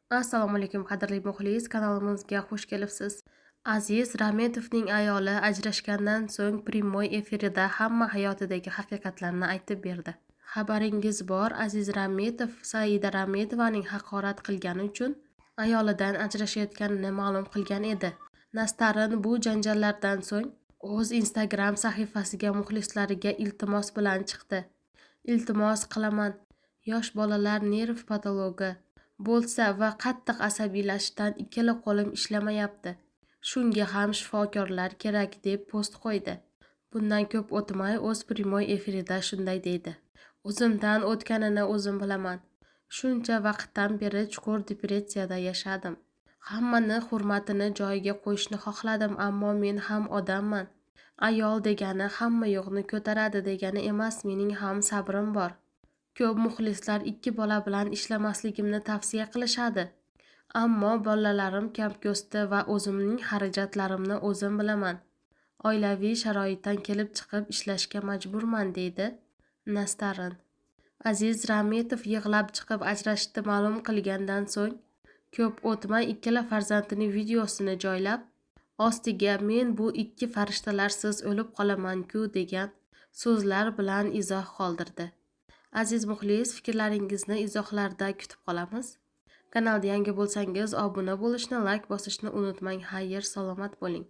Assalomu alaykum qadrli muxlis, kanalimizga xush kelibsiz. Aziz Rametovning ayoli ajrashgandan so'ng prямой efirida hamma hayotidagi haqiqatlarni aytib berdi. Xabaringiz bor, Aziz Rametov Saida Rametovaning haqorat qilgani uchun ayolidan ajrashayotganini ma'lum qilgan edi. Nastarin bu janjallardan so'ng o'z Instagram sahifasiga muxlislariga iltimos bilan chiqdi. Iltimos qilaman, yosh bolalar nerv patologi bo'lsa va qattiq asabiylashishdan ikkala qo'lim ishlamayapti. Shunga ham shifokorlar kerak deb post qo'ydi. Bundan ko'p o'tmay o'z prямой efirida shunday deydi. O'zimdan o'tganini o'zim bilaman. Shuncha vaqtdan beri chuqur depressiyada yashadim. Hammani hurmatini joyiga qo'yishni xohladim, ammo men ham odamman. Ayol degani hamma yo'qni ko'taradi degani emas, mening ham sabrim bor. Ko'p muxlislar 2 bola bilan ishlamasligimni tavsiya qilishadi. Ammo bolalarim kamko'sti va o'zimning xarajatlarimni o'zim bilaman. Oilaviy sharoitdan kelib chiqib ishlashga majburman, deydi Nastarin. Aziz Rametov yig'lab chiqib ajrashishni ma'lum qilgandan so'ng ko'p o'tmay ikkala farzandining videosini joylab, ostiga men bu 2 farishtalarsiz o'lib qolaman-ku degan so'zlar bilan izoh qoldirdi. Aziz muxlis, fikrlaringizni izohlarda kutib qolamiz. Kanalda yangi bo'lsangiz obuna bo'lishni, like bosishni unutmang. Xayr, salomat bo'ling.